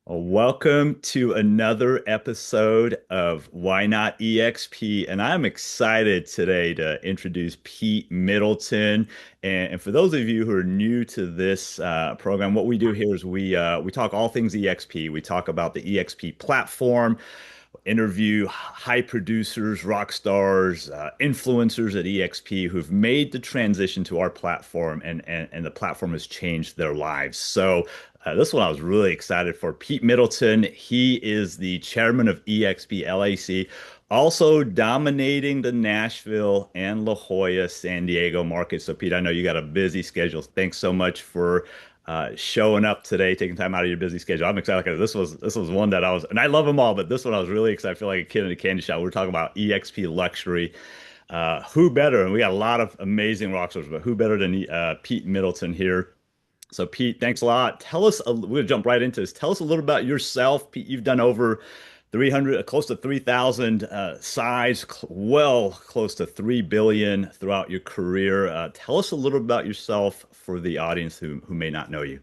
Well, welcome to another episode of Why Not eXp. And I'm excited today to introduce Pete Middleton. And for those of you who are new to this program, what we do here is we talk all things eXp. We talk about the eXp platform, interview high producers, rock stars, influencers at eXp who've made the transition to our platform, and the platform has changed their lives. So this one I was really excited for. Pete Middleton, he is the chairman of eXp LAC, also dominating the Nashville and La Jolla, San Diego market. So Pete, I know you got a busy schedule. Thanks so much for showing up today, taking time out of your busy schedule. I'm excited because this was one that I was, and I love them all, but this one I was really excited. I feel like a kid in a candy shop. We're talking about eXp luxury. Who better? And we got a lot of amazing rock stars, but who better than Pete Middleton here? So Pete, thanks a lot. We're gonna jump right into this. Tell us a little about yourself. Pete, you've done over 300, close to 3,000 sides, well close to 3 billion throughout your career. Tell us a little about yourself for the audience who may not know you.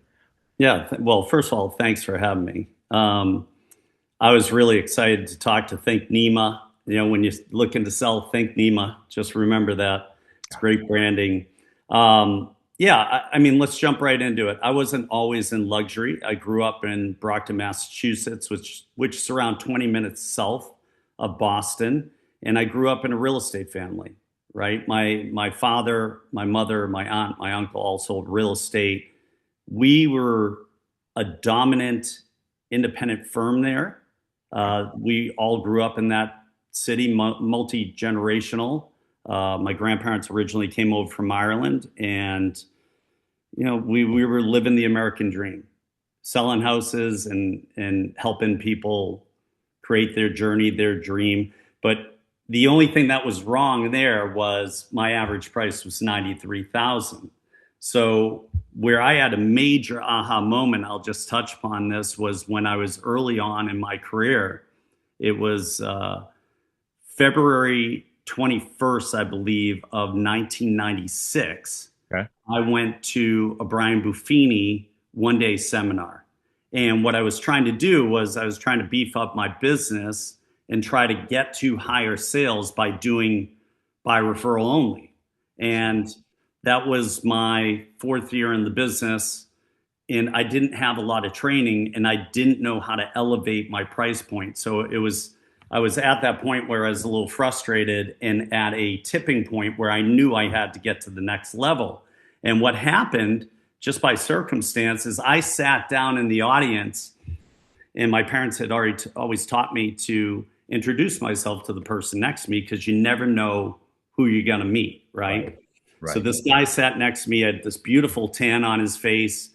Yeah, well, first of all, thanks for having me. I was really excited to talk to Think Nima. When you're looking to sell, Think Nima. Just remember that. It's great branding. Yeah, I mean, let's jump right into it. I wasn't always in luxury. I grew up in Brockton, Massachusetts, which is around 20 minutes south of Boston, and I grew up in a real estate family. Right, my father, my mother, my aunt, my uncle all sold real estate. We were a dominant independent firm there. We all grew up in that city, multi-generational. My grandparents originally came over from Ireland, and we were living the American dream, selling houses and helping people create their journey, their dream. But the only thing that was wrong there was my average price was 93,000. So where I had a major aha moment, I'll just touch upon this, was when I was early on in my career. It was February 21st, I believe, of 1996. Okay. I went to a Brian Buffini one-day seminar. And what I was trying to do was I was trying to beef up my business and try to get to higher sales by referral only. And that was my fourth year in the business, and I didn't have a lot of training, and I didn't know how to elevate my price point. So I was at that point where I was a little frustrated and at a tipping point where I knew I had to get to the next level. And what happened, just by circumstances, I sat down in the audience, and my parents had always taught me to introduce myself to the person next to me, because you never know who you're going to meet, right? So Right. this guy sat next to me, had this beautiful tan on his face.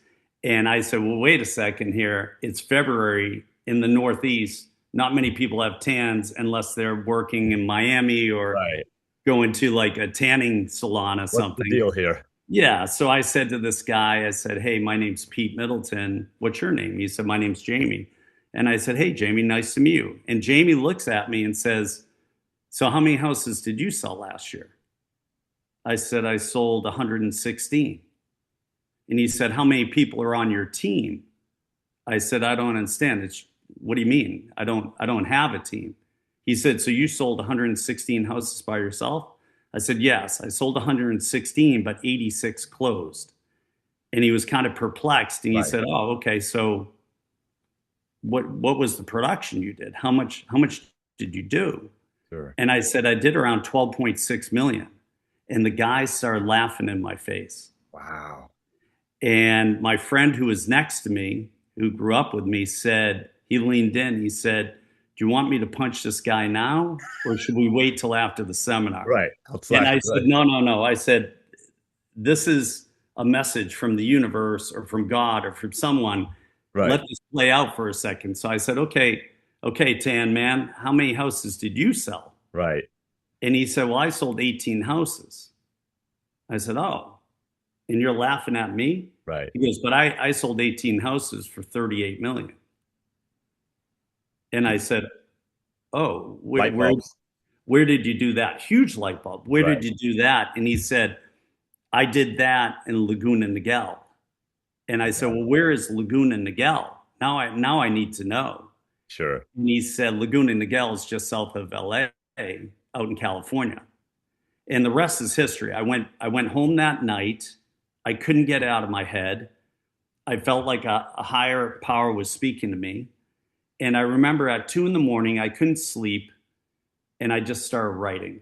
And I said, well, wait a second here. It's February in the Northeast. Not many people have tans unless they're working in Miami or Right. going to like a tanning salon or What's the something. deal here? Yeah. So I said to this guy, I said, hey, my name's Pete Middleton. What's your name? He said, my name's Jamie. And I said, hey, Jamie, nice to meet you. And Jamie looks at me and says, so how many houses did you sell last year? I said, I sold 116. And he said, how many people are on your team? I said, I don't understand. What do you mean? I don't have a team. He said, so you sold 116 houses by yourself? I said, yes, I sold 116, but 86 closed. And he was kind of perplexed. And he Right. said, oh, okay. So what was the production you did? How much did you do? Sure. And I said, I did around 12.6 million. And the guy started laughing in my face. Wow. And my friend who was next to me, who grew up with me, said, he leaned in, he said, do you want me to punch this guy now, or should we wait till after the seminar? Right. And Outside. I Right. said, no, no, no. I said, this is a message from the universe or from God or from someone. Right. Let this play out for a second. So I said, okay, Tan man, how many houses did you sell? Right. And he said, well, I sold 18 houses. I said, oh, and you're laughing at me? Right. He goes, but I sold 18 houses for 38 million. And I said, oh, Light bulbs. where did you do that? Huge light bulb. Where Right. did you do that? And he said, I did that in Laguna Niguel. And I said, well, where is Laguna Niguel? now I need to know. Sure. And he said, Laguna Niguel is just south of LA, out in California. And the rest is history. I went home that night. I couldn't get it out of my head. I felt like a higher power was speaking to me. And I remember at 2 in the morning, I couldn't sleep, and I just started writing.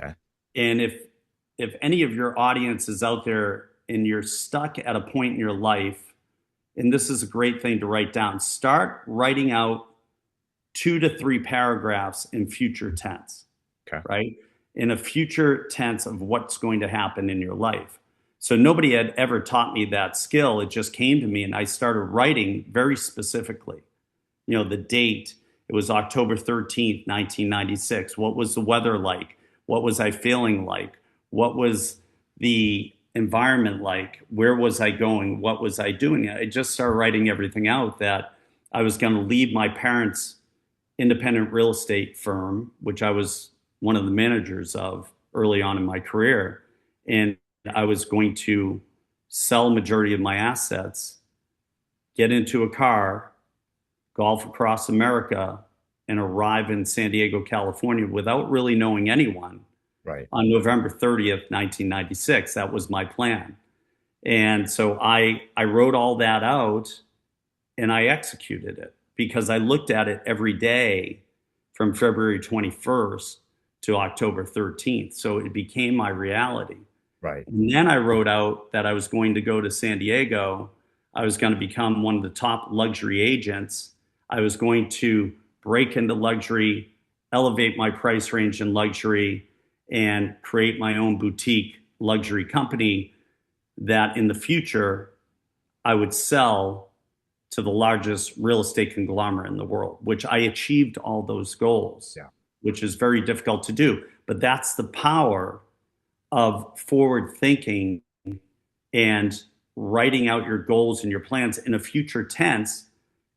Okay. And if any of your audience is out there and you're stuck at a point in your life, and this is a great thing to write down, start writing out 2 to 3 paragraphs in future tense, Okay. right? In a future tense of what's going to happen in your life. So nobody had ever taught me that skill. It just came to me, and I started writing very specifically. You know, the date, it was October 13th, 1996. What was the weather like? What was I feeling like? What was the environment like? Where was I going? What was I doing? I just started writing everything out, that I was going to leave my parents' independent real estate firm, which I was one of the managers of early on in my career. And I was going to sell majority of my assets, get into a car, golf across America, and arrive in San Diego, California without really knowing anyone Right. on November 30th, 1996. That was my plan. And so I wrote all that out and I executed it, because I looked at it every day from February 21st to October 13th. So it became my reality. Right. And then I wrote out that I was going to go to San Diego. I was going to become one of the top luxury agents. I was going to break into luxury, elevate my price range in luxury, and create my own boutique luxury company that in the future I would sell to the largest real estate conglomerate in the world, which I achieved all those goals, Yeah. which is very difficult to do. But that's the power of forward thinking and writing out your goals and your plans in a future tense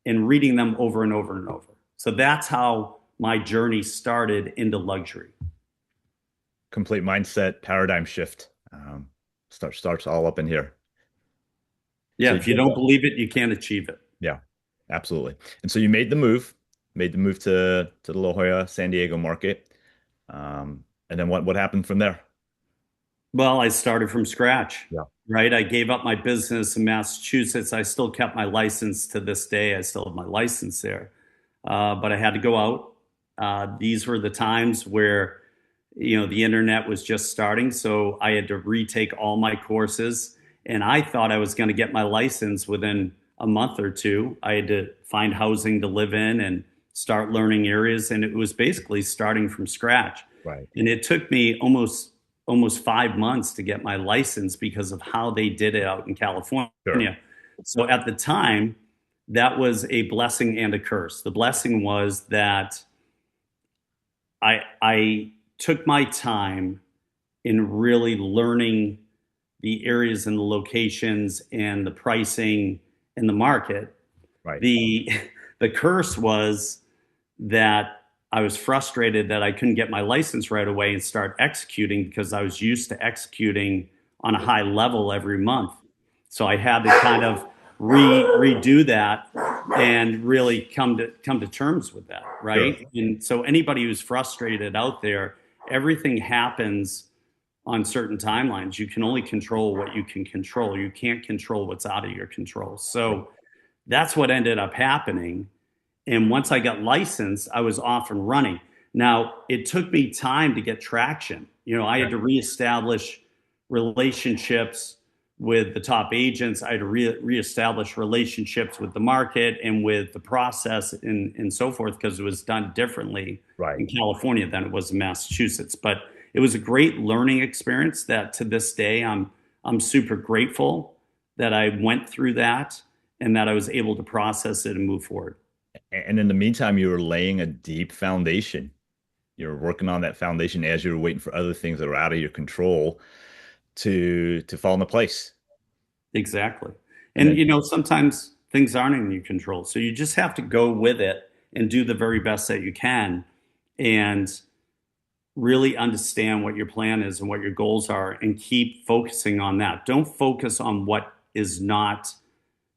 and reading them over and over and over. So that's how my journey started into luxury. Complete mindset paradigm shift. Starts all up in here. Yeah, So you if you did don't that. believe it, you can't achieve it. Yeah, absolutely. And so you made the move to the La Jolla, San Diego market. And then what happened from there? Well, I started from scratch, Yeah. right? I gave up my business in Massachusetts. I still kept my license to this day. I still have my license there. But I had to go out. These were the times where, the internet was just starting. So I had to retake all my courses. And I thought I was going to get my license within a month or two. I had to find housing to live in and start learning areas. And it was basically starting from scratch. Right. And it took me almost 5 months to get my license because of how they did it out in California. Sure. So at the time, that was a blessing and a curse. The blessing was that I took my time in really learning the areas and the locations and the pricing and the market. Right. The curse was that I was frustrated that I couldn't get my license right away and start executing, because I was used to executing on a high level every month. So I had to kind of redo that and really come to terms with that, right? Sure. And so anybody who's frustrated out there, everything happens on certain timelines. You can only control what you can control. You can't control what's out of your control. So that's what ended up happening. And once I got licensed, I was off and running. Now, it took me time to get traction. I had to reestablish relationships with the top agents. I had to reestablish relationships with the market and with the process and so forth, because it was done differently Right. in California than it was in Massachusetts. But it was a great learning experience that to this day, I'm super grateful that I went through that and that I was able to process it and move forward. And in the meantime, you were laying a deep foundation. You were working on that foundation as you were waiting for other things that were out of your control to fall into place. Exactly. And And then, sometimes things aren't in your control. So you just have to go with it and do the very best that you can and really understand what your plan is and what your goals are and keep focusing on that. Don't focus on what is not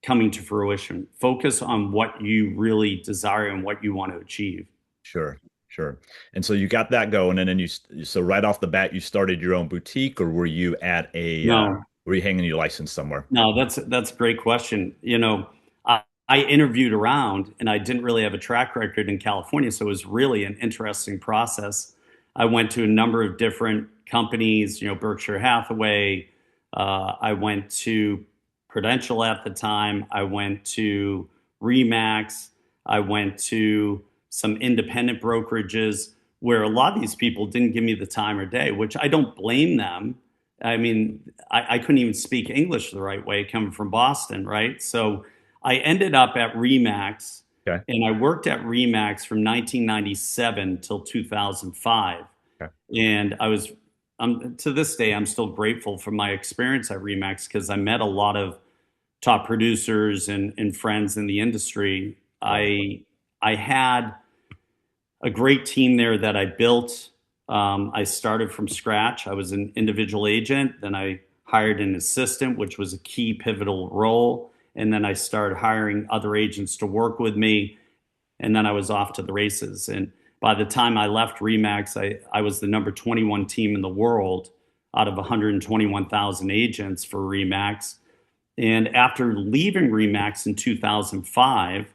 coming to fruition. Focus on what you really desire and what you want to achieve. Sure, sure. And so you got that going, and then so right off the bat, you started your own boutique, or were you at No, were you hanging your license somewhere? no, that's a great question. I interviewed around and I didn't really have a track record in California, so it was really an interesting process. I went to a number of different companies, Berkshire Hathaway. I went to Prudential at the time. I went to ReMax. I went to some independent brokerages where a lot of these people didn't give me the time or day, which I don't blame them. I mean, I couldn't even speak English the right way coming from Boston, right? So I ended up at ReMax, Okay. and I worked at ReMax from 1997 till 2005. Okay. And to this day, I'm still grateful for my experience at ReMax because I met a lot of top producers and friends in the industry. I had a great team there that I built. I started from scratch. I was an individual agent. Then I hired an assistant, which was a key pivotal role. And then I started hiring other agents to work with me. And then I was off to the races. And by the time I left ReMax, I was the number 21 team in the world out of 121,000 agents for ReMax. And after leaving ReMax in 2005,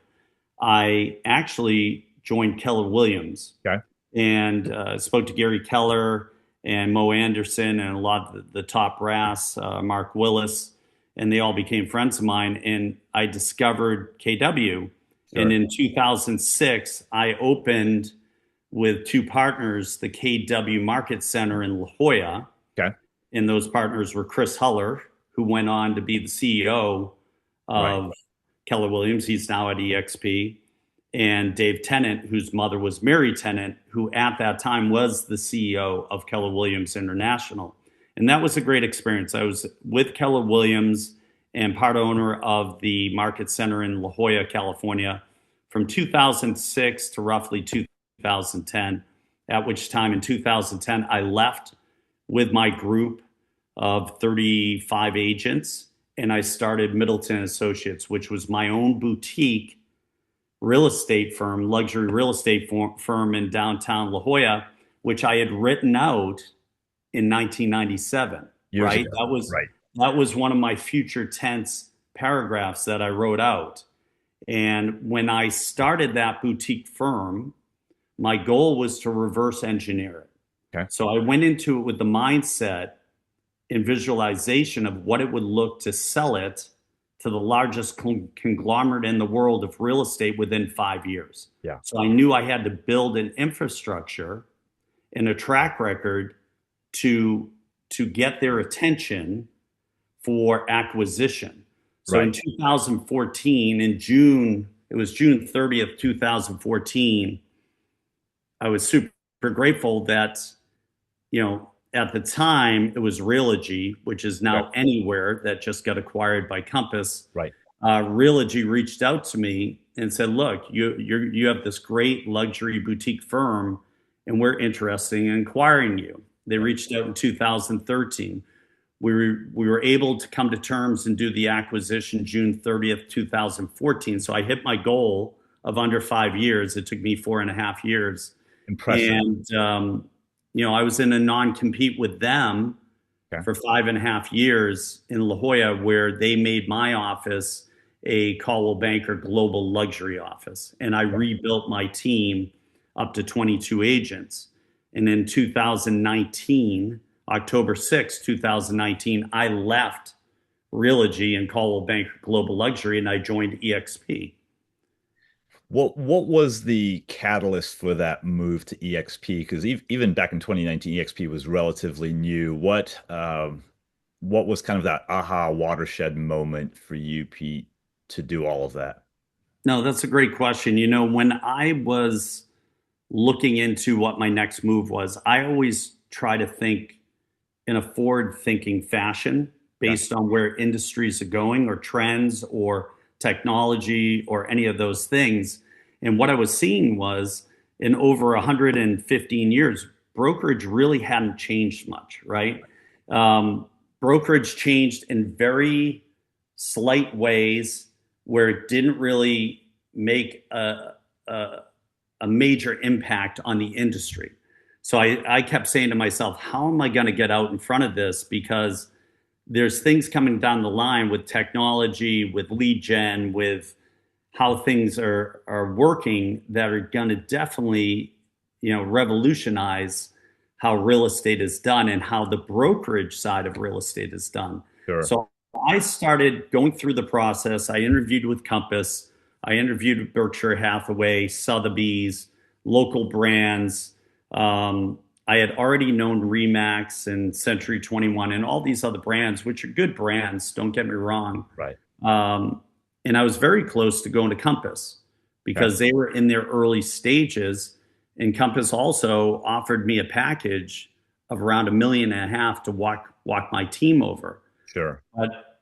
I actually joined Keller Williams. Okay. And spoke to Gary Keller and Mo Anderson and a lot of the top brass, Mark Willis, and they all became friends of mine. And I discovered KW. Sure. And in 2006, I opened with two partners the KW Market Center in La Jolla. Okay. And those partners were Chris Huller, who went on to be the CEO of Keller Williams. He's now at eXp. And Dave Tennant, whose mother was Mary Tennant, who at that time was the CEO of Keller Williams International. And that was a great experience. I was with Keller Williams and part owner of the Market Center in La Jolla, California, from 2006 to roughly 2010, at which time in 2010, I left with my group of 35 agents, and I started Middleton Associates, which was my own boutique real estate firm, luxury real estate firm in downtown La Jolla, which I had written out in 1997. Years right? ago. That was one of my future tense paragraphs that I wrote out. And when I started that boutique firm, my goal was to reverse engineer it. Okay. So I went into it with the mindset and visualization of what it would look to sell it to the largest conglomerate in the world of real estate within 5 years. Yeah. So I knew I had to build an infrastructure and a track record to get their attention for acquisition. So in 2014, in June, it was June 30th, 2014, I was super grateful that, at the time it was Realogy, which is now Anywhere, that just got acquired by Compass. Right. Realogy reached out to me and said, "Look, you have this great luxury boutique firm, and we're interested in acquiring you." They reached out in 2013. We were able to come to terms and do the acquisition June 30th, 2014. So I hit my goal of under 5 years. It took me 4.5 years. Impressive. And I was in a non-compete with them for 5.5 years in La Jolla, where they made my office a Coldwell Banker Global Luxury office. And I rebuilt my team up to 22 agents. And in 2019, October 6, 2019, I left Realogy and Coldwell Banker Global Luxury, and I joined eXp. What was the catalyst for that move to eXp? Because even back in 2019, eXp was relatively new. What was kind of that aha watershed moment for you, Pete, to do all of that? No, that's a great question. When I was looking into what my next move was, I always try to think in a forward-thinking fashion based on where industries are going or trends or technology or any of those things. And what I was seeing was in over 115 years, brokerage really hadn't changed much, right? Brokerage changed in very slight ways where it didn't really make a major impact on the industry. So I kept saying to myself, how am I going to get out in front of this? Because there's things coming down the line with technology, with lead gen, with how things are working that are going to definitely, revolutionize how real estate is done and how the brokerage side of real estate is done. Sure. So I started going through the process. I interviewed with Compass. I interviewed with Berkshire Hathaway, Sotheby's, local brands. I had already known ReMax and Century 21 and all these other brands, which are good brands, don't get me wrong. Right. And I was very close to going to Compass because they were in their early stages. And Compass also offered me a package of around $1.5 million to walk my team over. Sure. But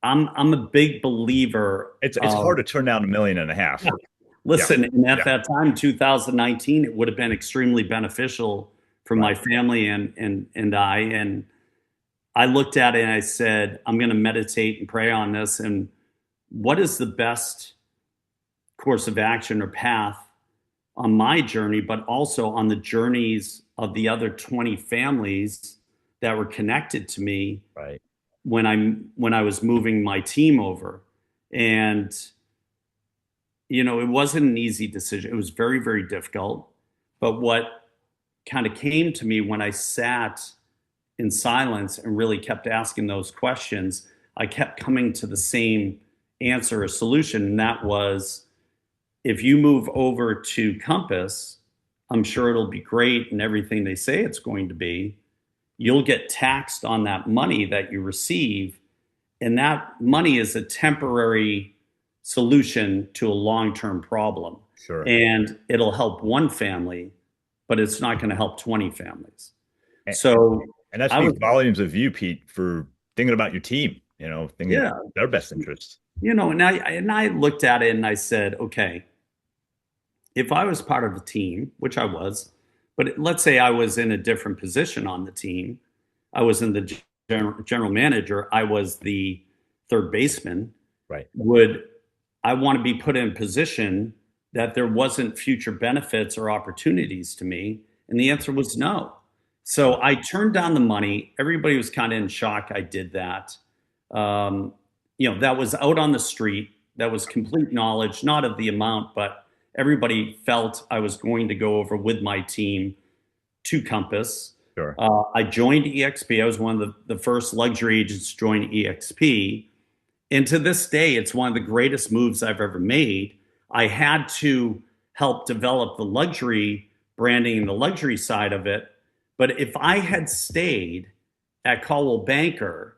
I'm a big believer. It's hard to turn down $1.5 million. Listen, and at that time, 2019, it would have been extremely beneficial for my family and I. And I looked at it and I said, I'm going to meditate and pray on this. And what is the best course of action or path on my journey, but also on the journeys of the other 20 families that were connected to me when I was moving my team over. And it wasn't an easy decision. It was very, very difficult. But what kind of came to me when I sat in silence and really kept asking those questions, I kept coming to the same answer or solution. And that was, if you move over to Compass, I'm sure it'll be great and everything they say it's going to be. You'll get taxed on that money that you receive. And that money is a temporary solution to a long-term problem. Sure. And it'll help one family, but it's not going to help 20 families. And that speaks volumes of you, Pete, for thinking about your team, thinking about their best interests. And I looked at it and I said, okay, if I was part of a team, which I was, but let's say I was in a different position on the team, I was in the general manager, I was the third baseman, right? Would I want to be put in a position that there wasn't future benefits or opportunities to me? And the answer was no. So I turned down the money. Everybody was kind of in shock I did that. That was out on the street. That was complete knowledge, not of the amount, but everybody felt I was going to go over with my team to Compass. Sure. I joined eXp. I was one of the first luxury agents to join eXp. And to this day, it's one of the greatest moves I've ever made. I had to help develop the luxury branding and the luxury side of it. But if I had stayed at Coldwell Banker,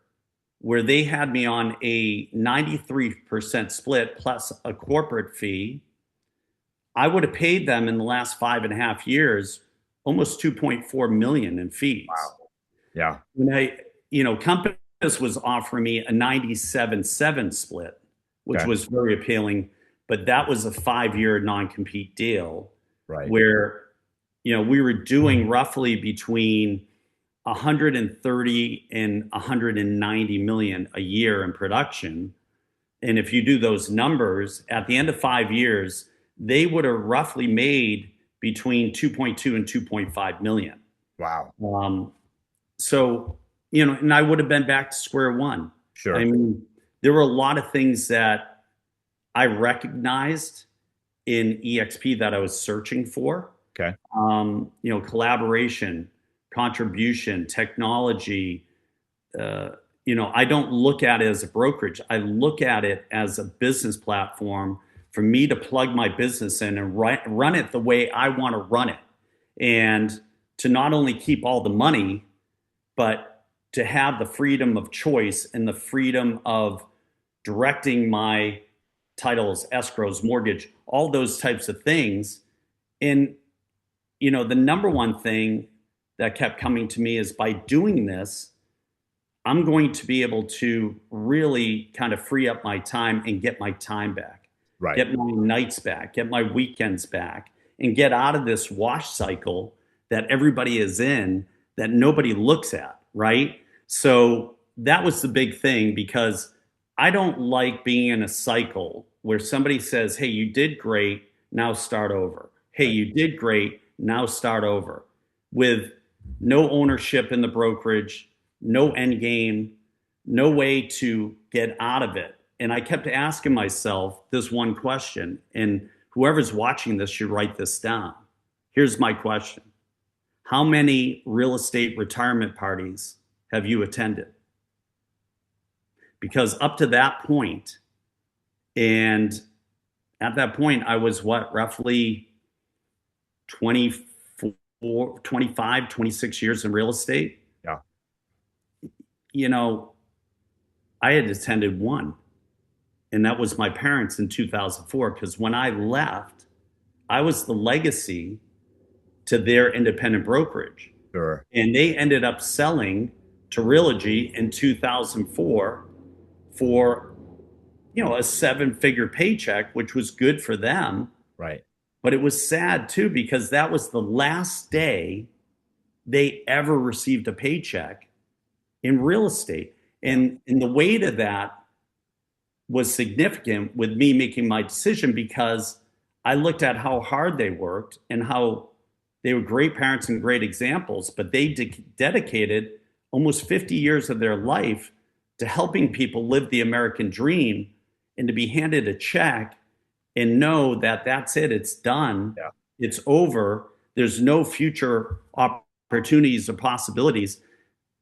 where they had me on a 93% split plus a corporate fee, I would have paid them in the last 5.5 years almost $2.4 million in fees. Wow. Yeah. When Compass was offering me a 97-7 split, which was very appealing, but that was a 5-year non-compete deal, right? Where we were doing roughly between 130 and 190 million a year in production. And if you do those numbers, at the end of 5 years, they would have roughly made between 2.2 and 2.5 million. Wow. So, and I would have been back to square one. Sure. I mean, there were a lot of things that I recognized in eXp that I was searching for. Okay. Collaboration, contribution, technology. I don't look at it as a brokerage. I look at it as a business platform for me to plug my business in and run it the way I want to run it. And to not only keep all the money, but to have the freedom of choice and the freedom of directing my titles, escrows, mortgage, all those types of things. And the number one thing that kept coming to me is, by doing this, I'm going to be able to really kind of free up my time and get my time back, right? Get my nights back, get my weekends back, and get out of this wash cycle that everybody is in that nobody looks at, right? So that was the big thing, because I don't like being in a cycle where somebody says, hey, you did great, now start over. Hey, Right. you did great, now start over. With no ownership in the brokerage, no end game, no way to get out of it. And I kept asking myself this one question, and whoever's watching this should write this down. Here's my question. How many real estate retirement parties have you attended? Because up to that point, and at that point, I was what, roughly 24, 25, 26 years in real estate. Yeah. You know, I had attended one, and that was my parents in 2004. Because when I left, I was the legacy to their independent brokerage. Sure. And they ended up selling to Realogy in 2004 for, a seven-figure paycheck, which was good for them. Right. But it was sad too, because that was the last day they ever received a paycheck in real estate. And the weight of that was significant with me making my decision, because I looked at how hard they worked and how they were great parents and great examples, but they dedicated almost 50 years of their life to helping people live the American dream, and to be handed a check and know that that's it, it's done, Yeah. it's over, there's no future opportunities or possibilities.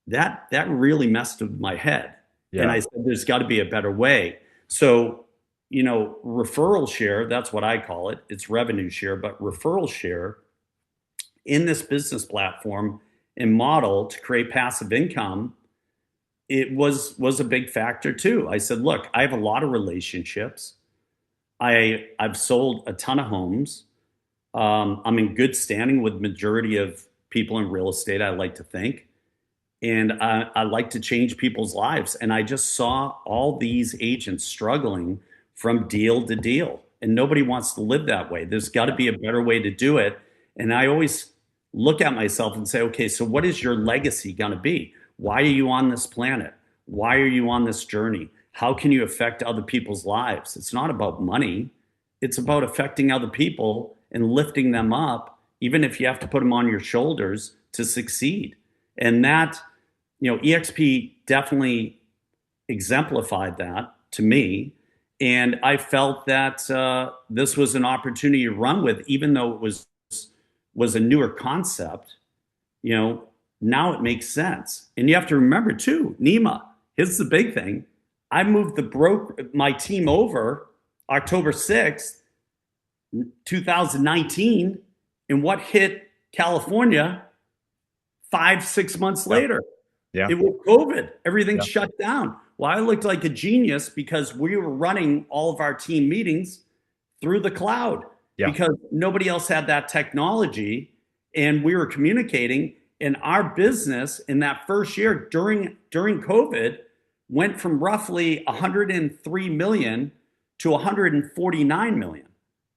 That really messed with my head. And Yeah. I said, there's got to be a better way. So, referral share, that's what I call it. It's revenue share, but referral share in this business platform and model to create passive income, it was a big factor too. I said, look, I have a lot of relationships. I've sold a ton of homes. I'm in good standing with majority of people in real estate, I like to think. And I like to change people's lives. And I just saw all these agents struggling from deal to deal. And nobody wants to live that way. There's got to be a better way to do it. And I always look at myself and say, okay, so what is your legacy going to be? Why are you on this planet? Why are you on this journey? How can you affect other people's lives? It's not about money. It's about affecting other people and lifting them up, even if you have to put them on your shoulders to succeed. And that, eXp definitely exemplified that to me. And I felt that this was an opportunity to run with, even though it was a newer concept. Now it makes sense. And you have to remember too, Nima, here's the big thing. I moved my team over October 6th, 2019, and what hit California 5-6 months later? Yeah. It was COVID. Everything Yeah. shut down. Well, I looked like a genius because we were running all of our team meetings through the cloud, Yeah. because nobody else had that technology, and we were communicating. And our business in that first year during COVID went from roughly 103 million to 149 million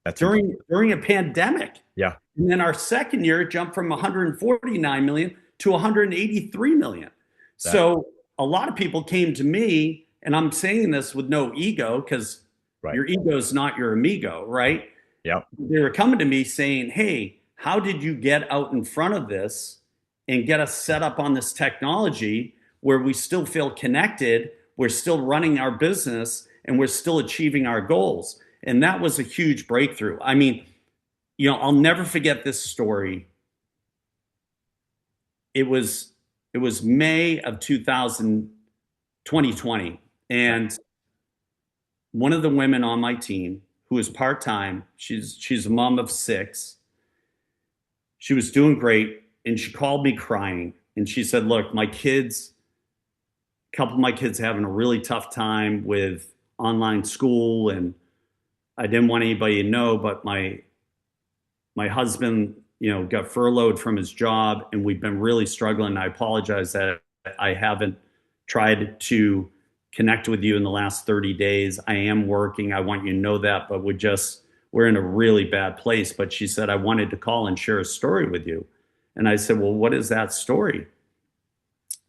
That's during a pandemic. Yeah. And then our second year it jumped from 149 million to 183 million. So a lot of people came to me, and I'm saying this with no ego, because Right. your ego is not your amigo, right? Yeah. They were coming to me saying, hey, how did you get out in front of this and get us set up on this technology where we still feel connected, we're still running our business, and we're still achieving our goals? And that was a huge breakthrough. I mean, I'll never forget this story. It was May of 2020. And one of the women on my team, who is part-time, she's a mom of 6. She was doing great. And she called me crying. And she said, look, a couple of my kids having a really tough time with online school. And I didn't want anybody to know, but my husband, got furloughed from his job, and we've been really struggling. I apologize that I haven't tried to connect with you in the last 30 days. I am working. I want you to know that, but we're in a really bad place. But she said, I wanted to call and share a story with you. And I said, well, what is that story?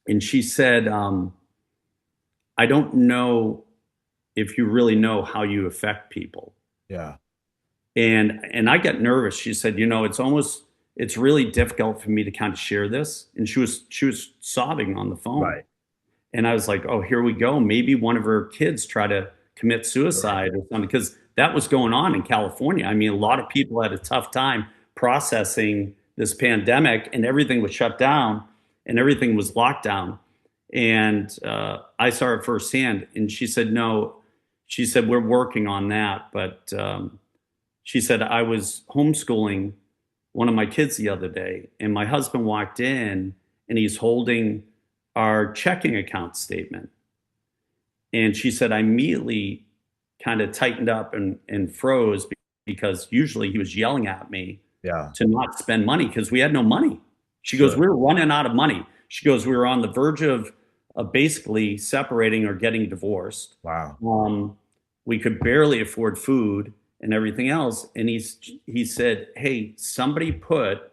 And she said, I don't know if you really know how you affect people. Yeah. And I got nervous. She said, it's really difficult for me to kind of share this. And she was sobbing on the phone. Right. And I was like, oh, here we go. Maybe one of her kids try to commit Right. suicide or something, because that was going on in California. I mean, a lot of people had a tough time processing this pandemic, and everything was shut down and everything was locked down. And I saw it firsthand. And she said, no, she said, we're working on that. But she said, I was homeschooling one of my kids the other day, and my husband walked in and he's holding our checking account statement. And she said, I immediately kind of tightened up and froze, because usually he was yelling at me Yeah. to not spend money because we had no money. She goes, Sure. we were running out of money. She goes, we were on the verge of basically separating or getting divorced. Wow. We could barely afford food and everything else. And he said, hey, somebody put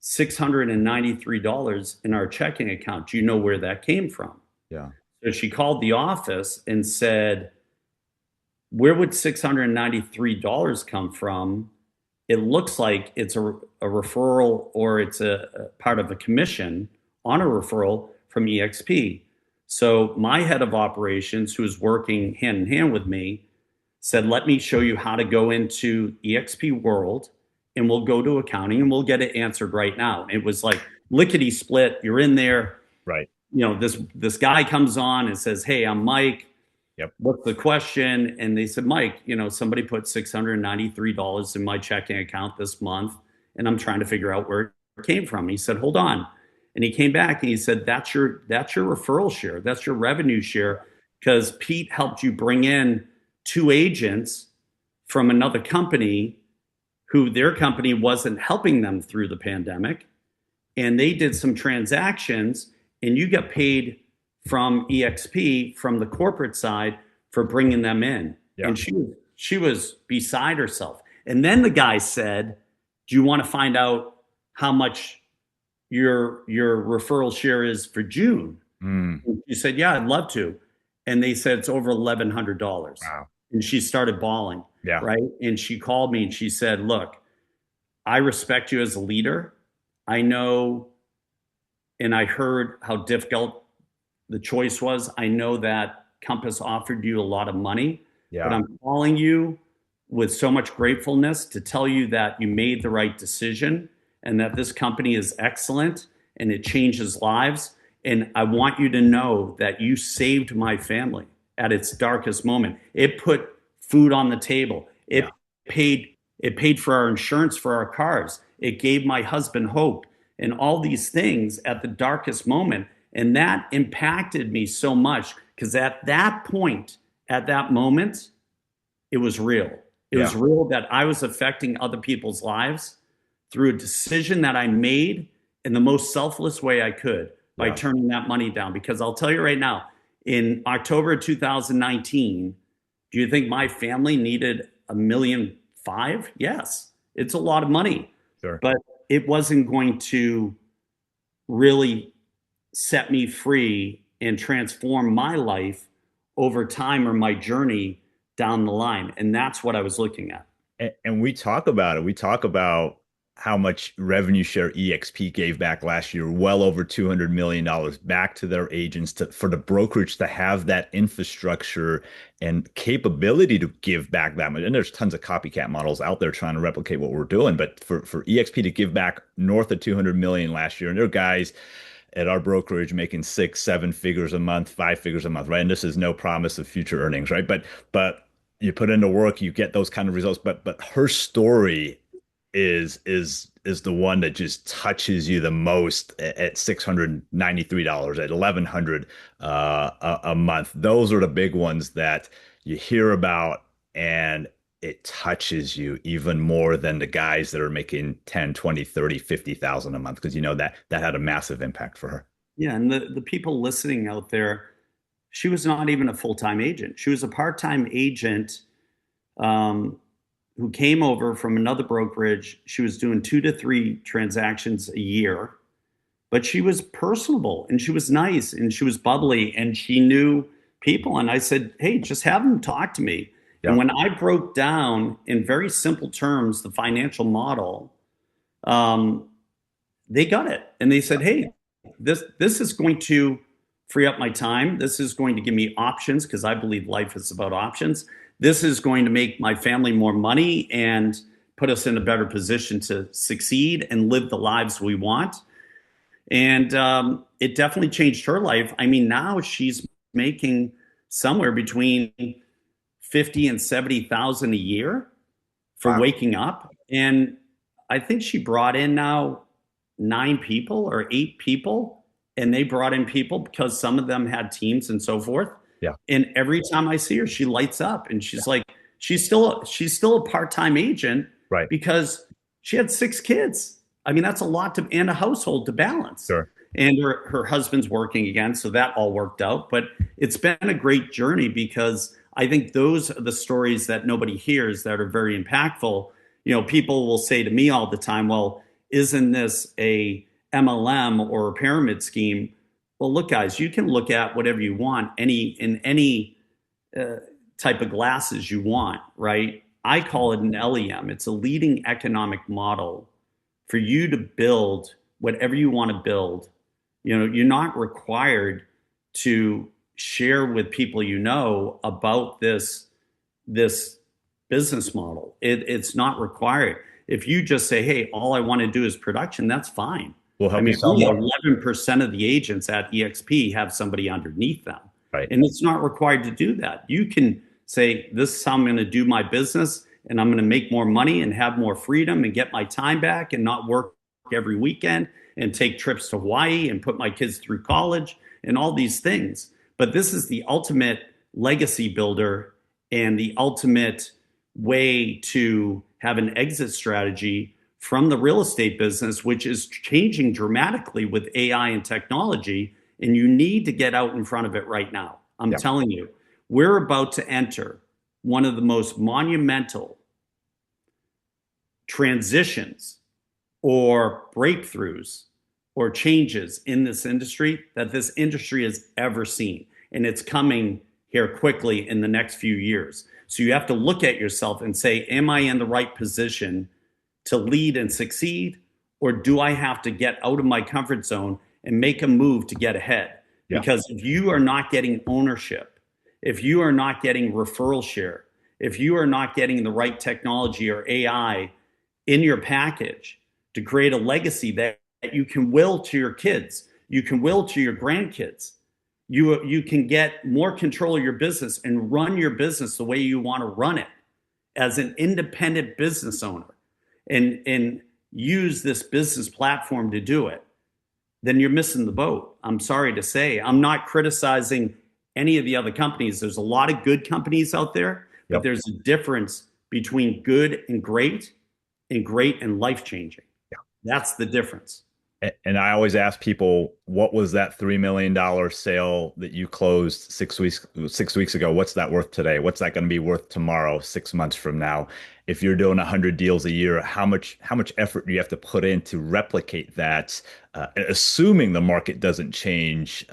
$693 in our checking account. Do you know where that came from? Yeah. So she called the office and said, where would $693 come from? It looks like it's a referral, or it's a part of a commission on a referral from eXp. So my head of operations, who was working hand in hand with me, said, let me show you how to go into eXp World, and we'll go to accounting and we'll get it answered right now. It was like lickety split. You're in there. Right. This guy comes on and says, hey, I'm Mike. Yep. What's the question? And they said, Mike, somebody put $693 in my checking account this month, and I'm trying to figure out where it came from. He said, hold on. And he came back and he said, that's your referral share. That's your revenue share, because Pete helped you bring in two agents from another company who their company wasn't helping them through the pandemic. And they did some transactions, and you got paid from eXp, from the corporate side, for bringing them in. Yeah. And she was beside herself. And then the guy said, do you want to find out how much your referral share is for June? Mm. And she said, yeah, I'd love to. And they said, it's over $1,100. Wow. And she started bawling. Yeah. Right. And she called me and she said, look, I respect you as a leader. I know, and I heard how difficult the choice was. I know that Compass offered you a lot of money, Yeah. but I'm calling you with so much gratefulness to tell you that you made the right decision, and that this company is excellent and it changes lives. And I want you to know that you saved my family at its darkest moment. It put food on the table. It paid for our insurance for our cars. It gave my husband hope, and all these things at the darkest moment. And that impacted me so much, because at that point, at that moment, it was real. It was real that I was affecting other people's lives through a decision that I made in the most selfless way I could by turning that money down. Because I'll tell you right now, in October 2019, do you think my family needed $1.5 million? Yes, it's a lot of money. Sure. But it wasn't going to really set me free and transform my life over time, or my journey down the line. And that's what I was looking at. And we talk about it. We talk about how much revenue share eXp gave back last year, well over $200 million back to their agents, for the brokerage to have that infrastructure and capability to give back that much. And there's tons of copycat models out there trying to replicate what we're doing. But for eXp to give back north of 200 million last year, and there are guys at our brokerage making 6-7 figures a month, 5 figures a month, right? And this is no promise of future earnings, right? But you put into work, you get those kind of results. But her story is the one that just touches you the most at $693, at $1,100 a month. Those are the big ones that you hear about, and it touches you even more than the guys that are making 10, 20, 30, 50,000 a month, because that had a massive impact for her. Yeah, and the people listening out there, she was not even a full-time agent. She was a part-time agent who came over from another brokerage. She was doing 2 to 3 transactions a year, but she was personable and she was nice and she was bubbly, and she knew people. And I said, hey, just have them talk to me. And Yeah. when I broke down in very simple terms the financial model, um, they got it. And they said, hey, this is going to free up my time. This is going to give me options because I believe life is about options. This is going to make my family more money and put us in a better position to succeed and live the lives we want. And it definitely changed her life. I mean, now she's making somewhere between 50 and 70,000 a year for Wow. waking up. And I think she brought in now 9 people or 8 people, and they brought in people because some of them had teams and so forth. Yeah. And every time I see her, she lights up, and she's like, she's still a part-time agent Right. because she had 6 kids. I mean, that's a lot to and a household to balance. Sure. And her husband's working again, so that all worked out. But it's been a great journey because I think those are the stories that nobody hears that are very impactful. You know, people will say to me all the time, well, isn't this a MLM or a pyramid scheme? Well, look, guys, you can look at whatever you want, any uh, type of glasses you want, right? I call it an LEM. It's a leading economic model for you to build whatever you want to build. You know, you're not required to share with people you know about this business model. It's not required. If you just say, hey, all I want to do is production, that's fine. We'll I help you mean, sell only more. 11% of the agents at eXp have somebody underneath them. Right. And it's not required to do that. You can say, this is how I'm going to do my business, and I'm going to make more money and have more freedom and get my time back and not work every weekend and take trips to Hawaii and put my kids through college and all these things. But this is the ultimate legacy builder and the ultimate way to have an exit strategy from the real estate business, which is changing dramatically with AI and technology. And you need to get out in front of it right now. I'm Yeah. telling you, we're about to enter one of the most monumental transitions or breakthroughs or changes in this industry that this industry has ever seen. And it's coming here quickly in the next few years. So you have to look at yourself and say, am I in the right position to lead and succeed? Or do I have to get out of my comfort zone and make a move to get ahead? Yeah. Because if you are not getting ownership, if you are not getting referral share, if you are not getting the right technology or AI in your package to create a legacy that you can will to your kids, you can will to your grandkids, you can get more control of your business and run your business the way you want to run it as an independent business owner, and use this business platform to do it, then you're missing the boat. I'm sorry to say. I'm not criticizing any of the other companies. There's a lot of good companies out there, but Yep. there's a difference between good and great and life-changing. Yeah. That's the difference. And I always ask people, what was that $3 million sale that you closed 6 weeks ago? What's that worth today? What's that going to be worth tomorrow, 6 months from now? If you're doing 100 deals a year, how much effort do you have to put in to replicate that, assuming the market doesn't change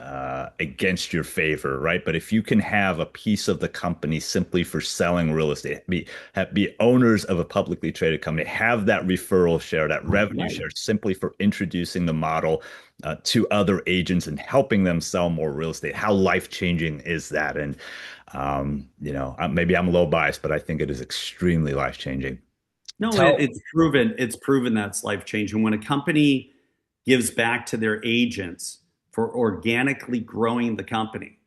against your favor, right? But if you can have a piece of the company simply for selling real estate, be owners of a publicly traded company, have that referral share, that revenue Right. share, simply for introducing the model to other agents and helping them sell more real estate. How life-changing is that? And maybe I'm a little biased, but I think it is extremely life-changing. No, Tell, it's proven. It's proven that's life changing. When a company gives back to their agents for organically growing the company,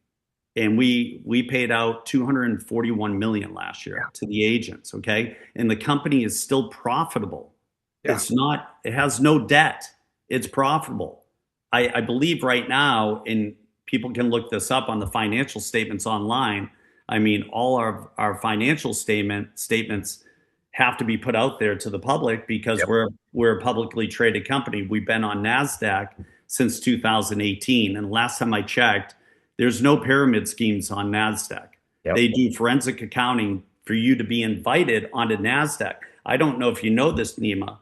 and we paid out 241 million last year to the agents. Okay, and the company is still profitable. yeah, It's not. It has no debt. It's profitable. I believe right now, and people can look this up on the financial statements online. I mean, all our financial statements have to be put out there to the public because yep, we're a publicly traded company. We've been on NASDAQ since 2018, and last time I checked, there's no pyramid schemes on NASDAQ. yep. They do forensic accounting for you to be invited onto NASDAQ. I don't know if you know this, Nima,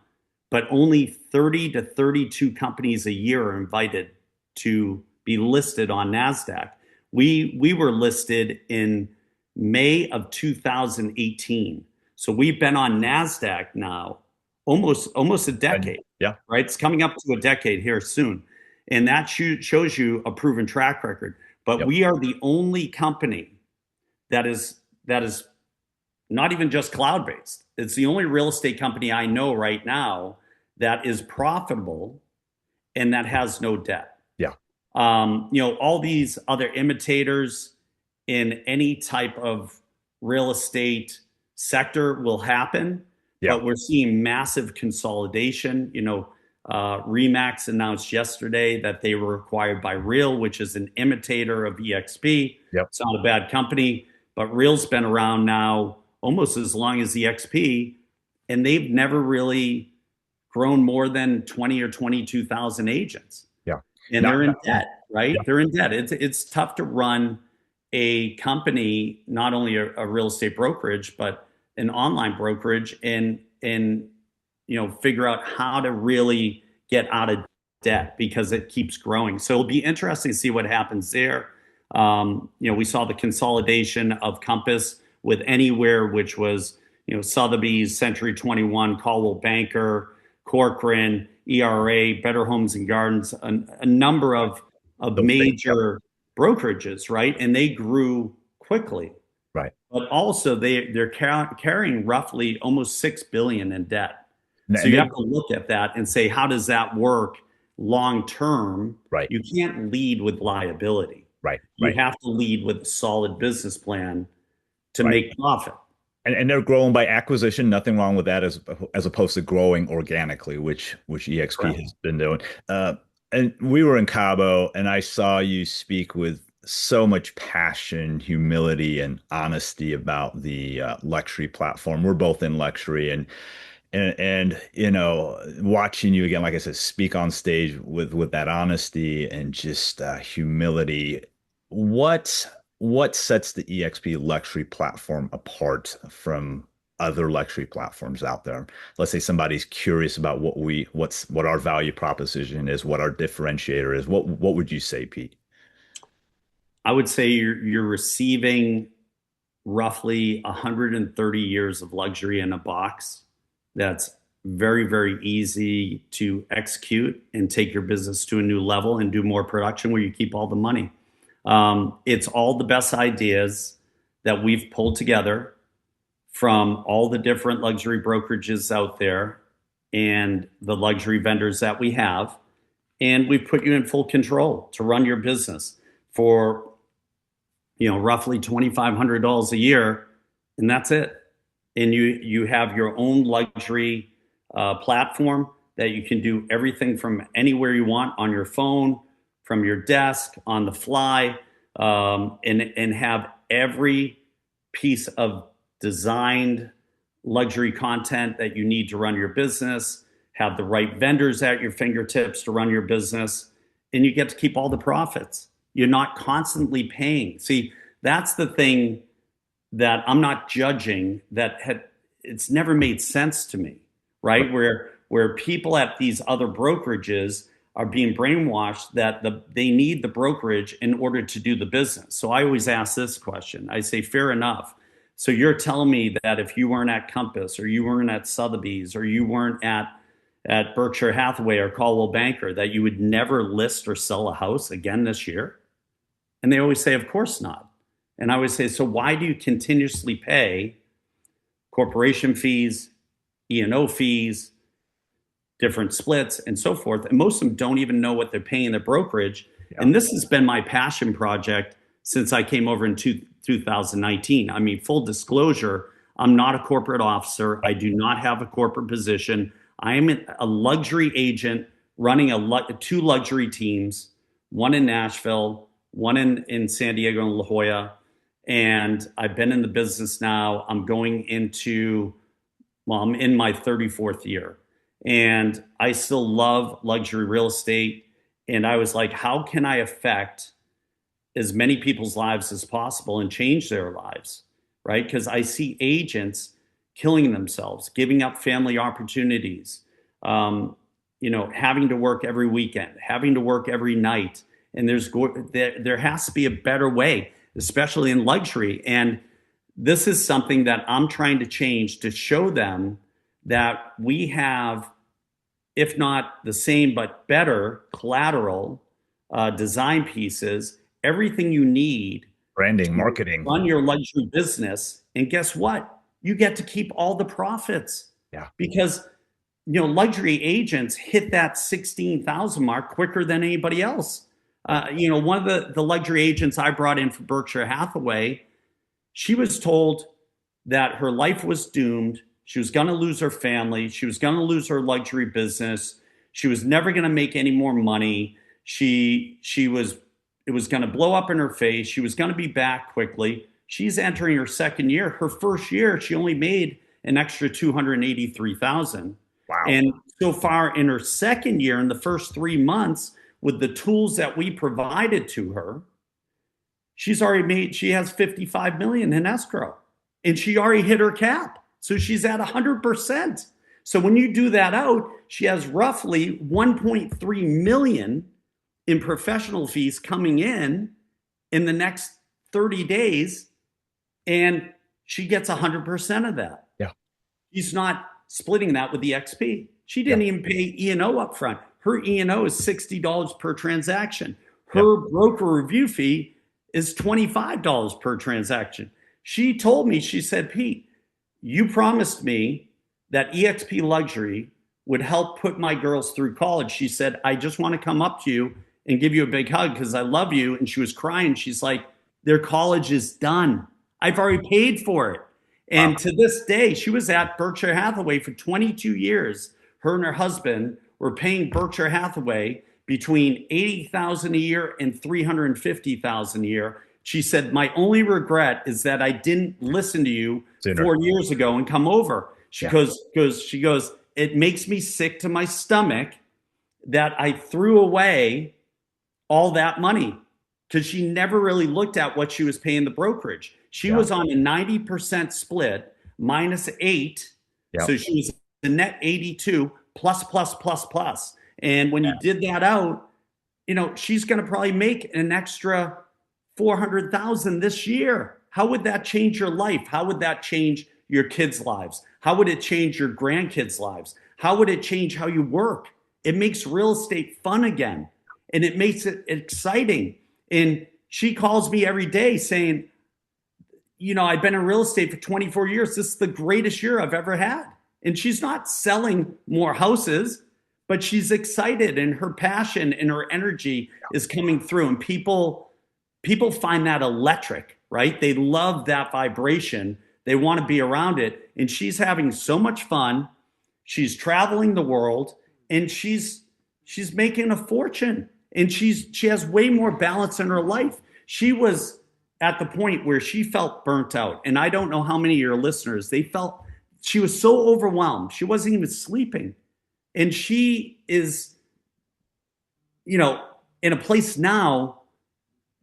but only 30 to 32 companies a year are invited to be listed on NASDAQ. We were listed in May of 2018. So we've been on NASDAQ now almost a And decade, yeah, right? It's coming up to a decade here soon. And that shows you a proven track record. But yep, we are the only company that is not even just cloud-based. It's the only real estate company I know right now that is profitable and that has no debt. yeah, All these other imitators in any type of real estate sector will happen, yeah. but we're seeing massive consolidation. ReMax announced yesterday that they were acquired by Real, which is an imitator of eXp. Yep. It's not a bad company, but Real's been around now almost as long as eXp, and they've never really grown more than 20 or 22,000 agents. Yeah. And Not, they're in not, debt, right? yeah. They're in debt. It's tough to run a company, not only a real estate brokerage, but an online brokerage, and figure out how to really get out of debt because it keeps growing. So it'll be interesting to see what happens there. We saw the consolidation of Compass with Anywhere, which was Sotheby's, Century 21, Caldwell Banker, Corcoran, ERA, Better Homes and Gardens, a number of Those things. Yep. major brokerages, right? And they grew quickly. Right. But also they're carrying roughly almost 6 billion in debt. So And you they, have to look at that and say, how does that work long term? right, You can't lead with liability. right, You right, have to lead with a solid business plan to right. make profit. And they're growing by acquisition. Nothing wrong with that, as opposed to growing organically, which eXp Correct. has been doing. Uh, and we were in Cabo, and I saw you speak with so much passion, humility, and honesty about the luxury platform. We're both in luxury, and watching you again, like I said, speak on stage with that honesty and just humility. What sets the eXp luxury platform apart from other luxury platforms out there? Let's say somebody's curious about what our value proposition is, what our differentiator is. What would you say, Pete? I would say you're receiving roughly 130 years of luxury in a box that's very, very easy to execute and take your business to a new level and do more production where you keep all the money. It's all the best ideas that we've pulled together from all the different luxury brokerages out there and the luxury vendors that we have. And we've put you in full control to run your business for roughly $2,500 a year, and that's it. And you have your own luxury platform that you can do everything from anywhere you want on your phone, from your desk, on the fly, and have every piece of designed luxury content that you need to run your business, have the right vendors at your fingertips to run your business, and you get to keep all the profits. You're not constantly paying. See, that's the thing that I'm not judging, it's never made sense to me, right? Where people at these other brokerages are being brainwashed that they need the brokerage in order to do the business. So I always ask this question. I say, fair enough. So you're telling me that if you weren't at Compass, or you weren't at Sotheby's, or you weren't at Berkshire Hathaway or Caldwell Banker, that you would never list or sell a house again this year? And they always say, of course not. And I always say, so why do you continuously pay corporation fees, E&O fees, different splits, and so forth? And most of them don't even know what they're paying the brokerage. Yeah. And this has been my passion project since I came over in 2019. I mean, full disclosure, I'm not a corporate officer. I do not have a corporate position. I am a luxury agent running two luxury teams, one in Nashville, one in San Diego and La Jolla. And I've been in the business now. I'm in my 34th year. And I still love luxury real estate. And I was like, how can I affect as many people's lives as possible and change their lives, right? Because I see agents killing themselves, giving up family opportunities, having to work every weekend, having to work every night, and there has to be a better way, especially in luxury. And this is something that I'm trying to change to show them that we have, if not the same, but better collateral, design pieces, everything you need Branding, to marketing. run your luxury business. And guess what? You get to keep all the profits Yeah. because luxury agents hit that 16,000 mark quicker than anybody else. One of the luxury agents I brought in for Berkshire Hathaway, she was told that her life was doomed. She was going to lose her family. She was going to lose her luxury business. She was never going to make any more money. It was going to blow up in her face. She was going to be back quickly. She's entering her second year. Her first year, she only made an extra 283,000. Wow. And so far in her second year, in the first 3 months, with the tools that we provided to her, she has 55 million in escrow, and she already hit her cap. So she's at 100%. So when you do that out, she has roughly 1.3 million in professional fees coming in the next 30 days, and she gets 100% of that. Yeah. She's not splitting that with the eXp. She didn't even pay E&O up front. Her E&O is $60 per transaction. Her broker review fee is $25 per transaction. She told me, she said, Pete, you promised me that eXp Luxury would help put my girls through college. She said, I just want to come up to you and give you a big hug because I love you. And she was crying. She's like, their college is done. I've already paid for it. And to this day, she was at Berkshire Hathaway for 22 years. Her and her husband were paying Berkshire Hathaway between 80,000 a year and 350,000 a year. She said, my only regret is that I didn't listen to you Sooner. 4 years ago and come over. She goes, it makes me sick to my stomach that I threw away all that money, because she never really looked at what she was paying the brokerage. She was on a 90% split minus 8. So she was the net 82 plus, plus, plus, plus. And when you did that out, she's going to probably make an extra 400,000 this year. How would that change your life? How would that change your kids' lives? How would it change your grandkids' lives? How would it change how you work? It makes real estate fun again, and it makes it exciting. And she calls me every day saying, I've been in real estate for 24 years. This is the greatest year I've ever had. And she's not selling more houses, but she's excited, and her passion and her energy is coming through. And people find that electric, right? They love that vibration. They want to be around it. And she's having so much fun. She's traveling the world, and she's making a fortune. And she has way more balance in her life. She was at the point where she felt burnt out. And I don't know how many of your listeners, they felt she was so overwhelmed. She wasn't even sleeping. And she is, in a place now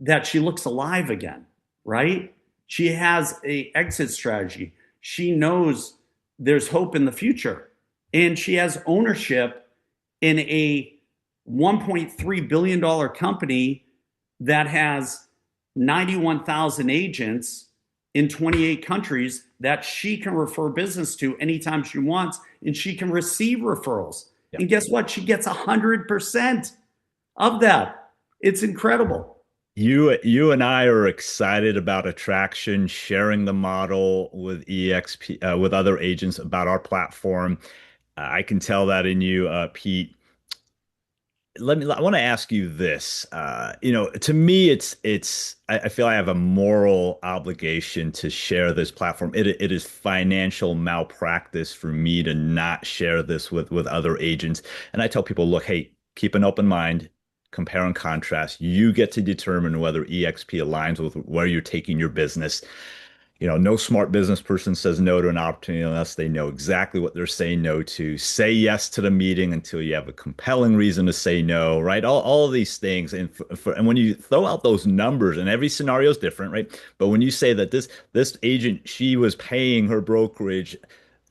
that she looks alive again, right? She has an exit strategy. She knows there's hope in the future. And she has ownership in a $1.3 billion company that has 91,000 agents in 28 countries that she can refer business to anytime she wants, and she can receive referrals. Yep. And guess what? She gets 100% of that. It's incredible. You and I are excited about attraction, sharing the model with eXp, with other agents about our platform. I can tell that in you, Pete. I want to ask you this. To me, I feel I have a moral obligation to share this platform. It is financial malpractice for me to not share this with other agents. And I tell people, look, hey, keep an open mind, compare and contrast. You get to determine whether eXp aligns with where you're taking your business. No smart business person says no to an opportunity unless they know exactly what they're saying no to. Say yes to the meeting until you have a compelling reason to say no, right? All of these things. And when you throw out those numbers, and every scenario is different, right? But when you say that this agent, she was paying her brokerage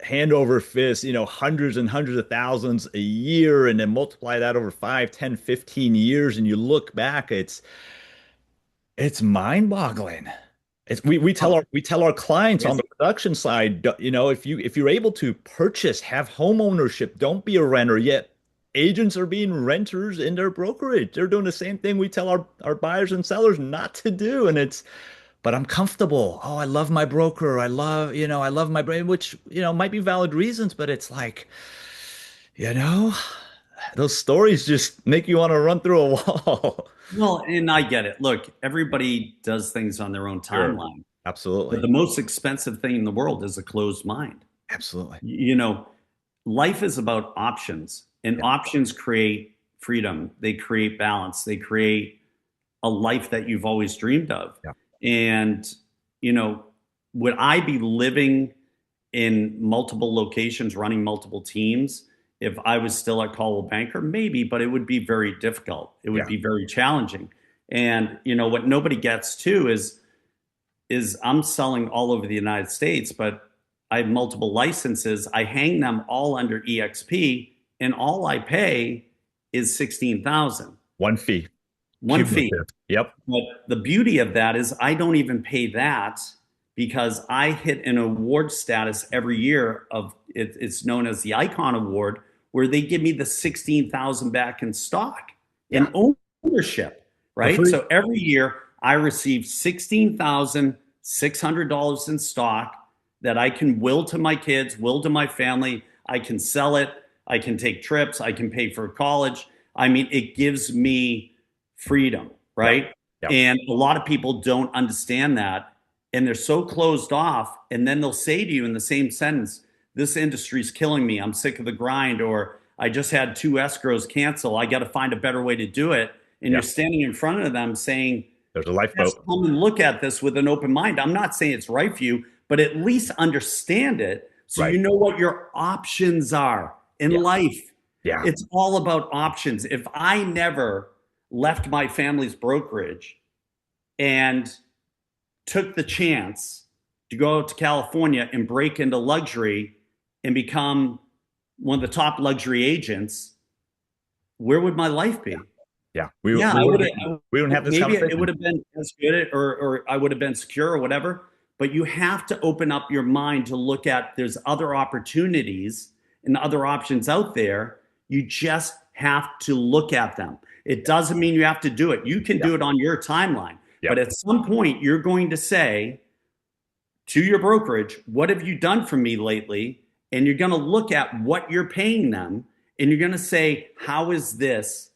hand over fist, hundreds and hundreds of thousands a year, and then multiply that over 5, 10, 15 years, and you look back, it's mind-boggling. We tell our clients on the production side, if you're able to purchase, have home ownership, don't be a renter. Yet agents are being renters in their brokerage. They're doing the same thing we tell our buyers and sellers not to do. But I'm comfortable. Oh, I love my broker. I love my brain, which, might be valid reasons, but it's like, you know, those stories just make you want to run through a wall. Well, and I get it. Look, everybody does things on their own Sure. timeline. But Absolutely. the most expensive thing in the world is a closed mind. Absolutely. You know, life is about options, and Yeah. options create freedom. They create balance. They create a life that you've always dreamed of. Yeah. And, you know, would I be living in multiple locations, running multiple teams if I was still at Coldwell Banker? Maybe, but it would be very difficult. It would Yeah. be very challenging. And, what nobody gets too is I'm selling all over the United States, but I have multiple licenses. I hang them all under eXp, and all I pay is 16,000, One fee. one fee. Cumulative. Yep. But the beauty of that is I don't even pay that because I hit an award status every year of it's known as the Icon Award, where they give me the 16,000 back in stock Yeah. in ownership, For right? free. So every year I receive $16,600 in stock that I can will to my kids, will to my family. I can sell it. I can take trips. I can pay for college. I mean, it gives me freedom, Yep. right? Yep. And a lot of people don't understand that. And they're so closed off. And then they'll say to you in the same sentence, this industry's killing me. I'm sick of the grind. Or I just had 2 escrows cancel. I got to find a better way to do it. And Yeah. you're standing in front of them saying, There's a just lifeboat. come and look at this with an open mind. I'm not saying it's right for you, but at least understand it so Right. you know what your options are in Yeah. life. Yeah. It's all about options. If I never left my family's brokerage and took the chance to go out to California and break into luxury and become one of the top luxury agents, where would my life be? Yeah. We Yeah, we I would wouldn't have, we wouldn't have this maybe it conversation. would have been as good, or I would have been secure or whatever. But you have to open up your mind to look at there's other opportunities and other options out there. You just have to look at them. It doesn't mean you have to do it. You can Yeah. do it on your timeline. Yeah. But at some point, you're going to say to your brokerage, what have you done for me lately? And you're going to look at what you're paying them, and you're going to say, how is this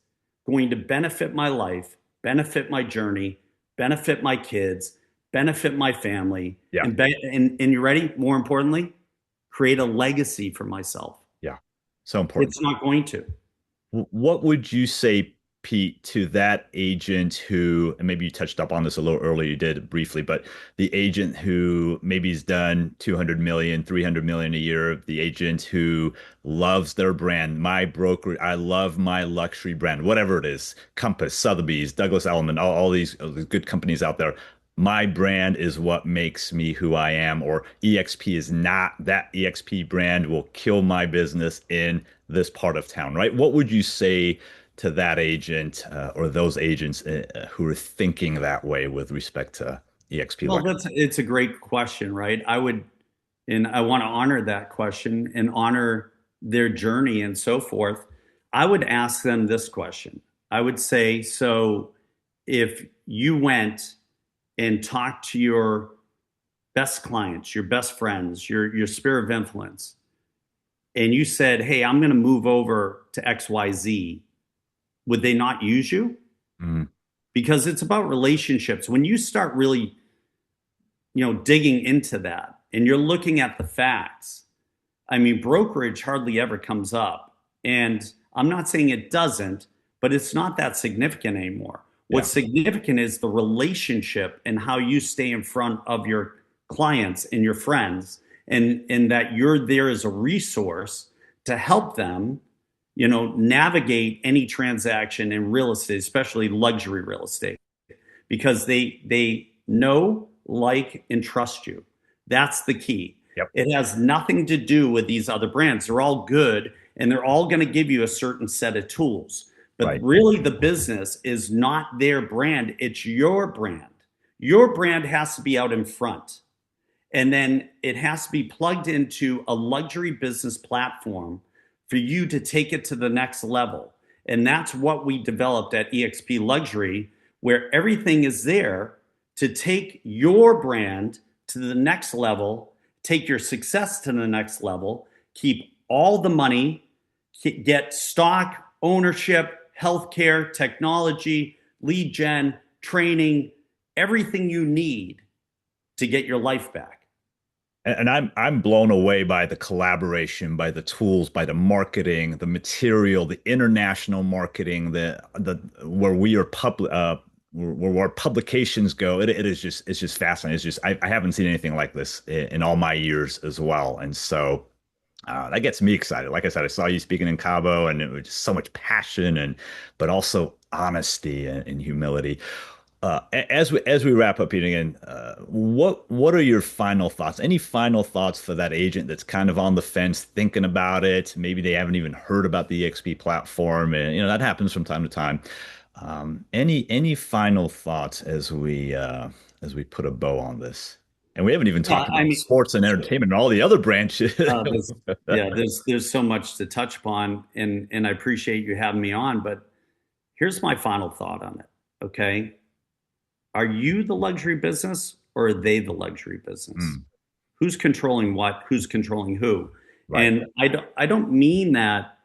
going to benefit my life, benefit my journey, benefit my kids, benefit my family, Yeah. and you ready? More importantly, create a legacy for myself. Yeah. So important. It's not going to. What would you say, Pete, to that agent who, and maybe you touched up on this a little earlier, you did briefly, but the agent who maybe has done 200 million, 300 million a year, the agent who loves their brand, my broker, I love my luxury brand, whatever it is, Compass, Sotheby's, Douglas Elliman, all these good companies out there. My brand is what makes me who I am, or eXp is not. That eXp brand will kill my business in this part of town, right? What would you say to that agent or those agents who are thinking that way with respect to eXp Well, Luxury? it's a great question, right? And I want to honor that question and honor their journey and so forth. I would ask them this question. I would say, so if you went and talked to your best clients, your best friends, your sphere of influence, and you said, hey, I'm going to move over to XYZ, would they not use you? Mm, Because it's about relationships. When you start really, digging into that and you're looking at the facts, I mean, brokerage hardly ever comes up. And I'm not saying it doesn't, but it's not that significant anymore. yeah, What's significant is the relationship and how you stay in front of your clients and your friends, and that you're there as a resource to help them, navigate any transaction in real estate, especially luxury real estate, because they know, like, and trust you. That's the key. Yep. It has nothing to do with these other brands. They're all good and they're all going to give you a certain set of tools. But Right. really, the business is not their brand, it's your brand. Your brand has to be out in front. And then it has to be plugged into a luxury business platform for you to take it to the next level. And that's what we developed at eXp Luxury, where everything is there to take your brand to the next level, take your success to the next level, keep all the money, get stock, ownership, healthcare, technology, lead gen, training, everything you need to get your life back. And I'm blown away by the collaboration, by the tools, by the marketing, the material, the international marketing, the where we are public where our publications go. It is just it's just fascinating. It's just I haven't seen anything like this in all my years as well. And so that gets me excited. Like I said, I saw you speaking in Cabo, and it was just so much passion and but also honesty and humility. As we wrap up here again, what are your final thoughts? Any final thoughts for that agent that's kind of on the fence, thinking about it? Maybe they haven't even heard about the EXP platform, and that happens from time to time. Any final thoughts as we put a bow on this? And we haven't even Yeah, talked I about mean, sports and entertainment and all the other branches. there's, yeah, there's so much to touch upon, and I appreciate you having me on. But here's my final thought on it. Okay, are you the luxury business or are they the luxury business? Mm, Who's controlling what? Who's controlling who? right. And I don't mean that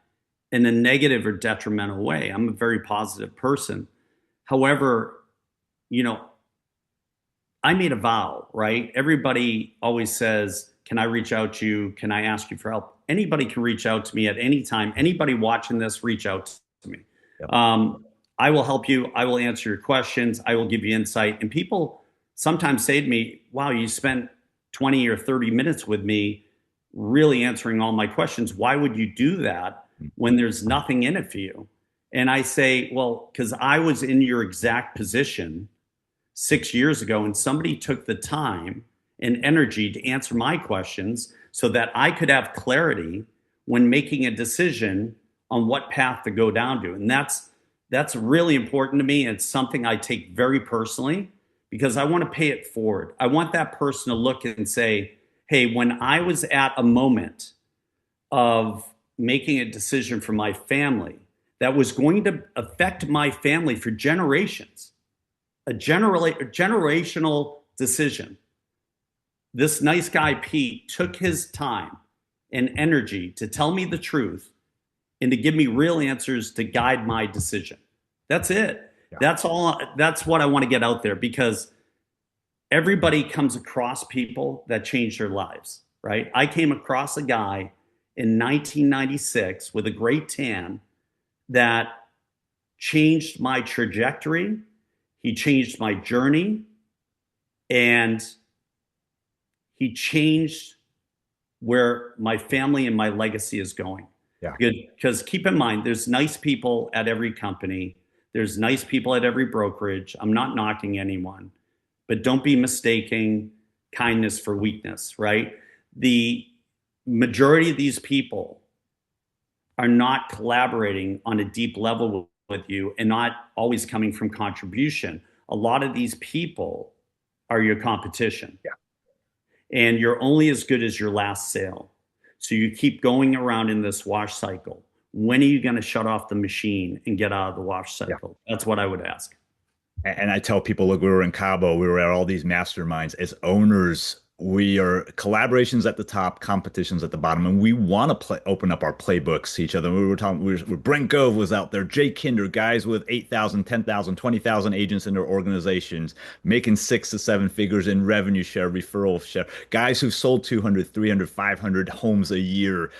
in a negative or detrimental way. I'm a very positive person. However, you know, I made a vow, right? Everybody always says, "Can I reach out to you? Can I ask you for help?" Anybody can reach out to me at any time. Anybody watching this, reach out to me. Yep. I will help you. I will answer your questions. I will give you insight. And people sometimes say to me, "Wow, you spent 20 or 30 minutes with me really answering all my questions. Why would you do that when there's nothing in it for you?" And I say, "Well, because I was in your exact position 6 years ago, and somebody took the time and energy to answer my questions so that I could have clarity when making a decision on what path to go down to." And that's really important to me. It's something I take very personally because I want to pay it forward. I want that person to look and say, "Hey, when I was at a moment of making a decision for my family that was going to affect my family for generations, generational decision. This nice guy, Pete, took his time and energy to tell me the truth and to give me real answers to guide my decision." That's it. Yeah. That's all. That's what I want to get out there because everybody comes across people that change their lives, right? I came across a guy in 1996 with a great tan that changed my trajectory. He changed my journey and he changed where my family and my legacy is going. Yeah. Because keep in mind, there's nice people at every company, there's nice people at every brokerage. I'm not knocking anyone, but don't be mistaking kindness for weakness, right? The majority of these people are not collaborating on a deep level with you and not always coming from contribution. A lot of these people are your competition. Yeah. And you're only as good as your last sale. So you keep going around in this wash cycle. When are you going to shut off the machine and get out of the wash Yeah. cycle? That's what I would ask. And I tell people, look, we were in Cabo, we were at all these masterminds. As owners, we are collaborations at the top, competitions at the bottom, and we want to open up our playbooks to each other. We were talking, Brent Gove was out there, Jay Kinder, guys with 8,000, 10,000, 20,000 agents in their organizations, making 6 to 7 figures in revenue share, referral share, guys who've sold 200, 300, 500 homes a year,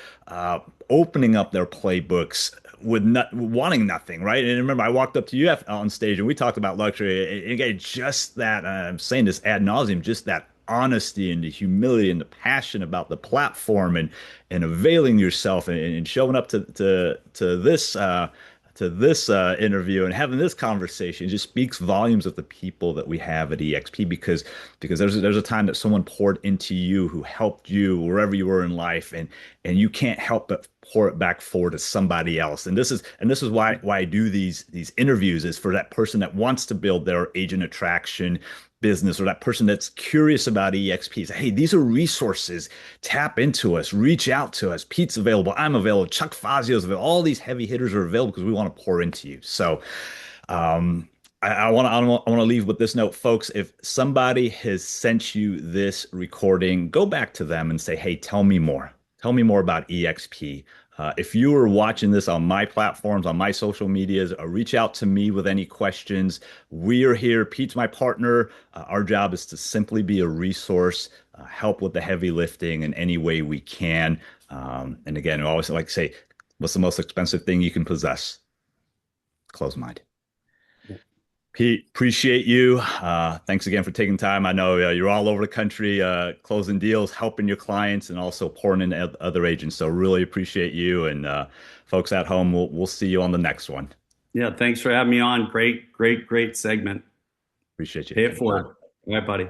opening up their playbooks with not wanting nothing, right? And remember, I walked up to you on stage and we talked about luxury. And again, just that, I'm saying this ad nauseum, just that honesty and the humility and the passion about the platform and availing yourself and showing up to this to this interview and having this conversation just speaks volumes of the people that we have at eXp because there's a time that someone poured into you who helped you wherever you were in life and you can't help but pour it back forward to somebody else. And this is why I do these interviews is for that person that wants to build their agent attraction business or that person that's curious about eXp. Say, hey, these are resources. Tap into us, reach out to us. Pete's available. I'm available. Chuck Fazio's available. All these heavy hitters are available because we want to pour into you. So I want to leave with this note, folks. If somebody has sent you this recording, go back to them and say, hey, tell me more. Tell me more about eXp. If you are watching this on my platforms, on my social medias, reach out to me with any questions. We are here. Pete's my partner. Our job is to simply be a resource, help with the heavy lifting in any way we can. And again, I always like to say, what's the most expensive thing you can possess? Closed mind. Pete, appreciate you. Thanks again for taking time. I know you're all over the country closing deals, helping your clients, and also pouring into other agents. So really appreciate you. And folks at home, we'll see you on the next one. Yeah, thanks for having me on. Great segment. Appreciate you. Pay it forward. All right, buddy.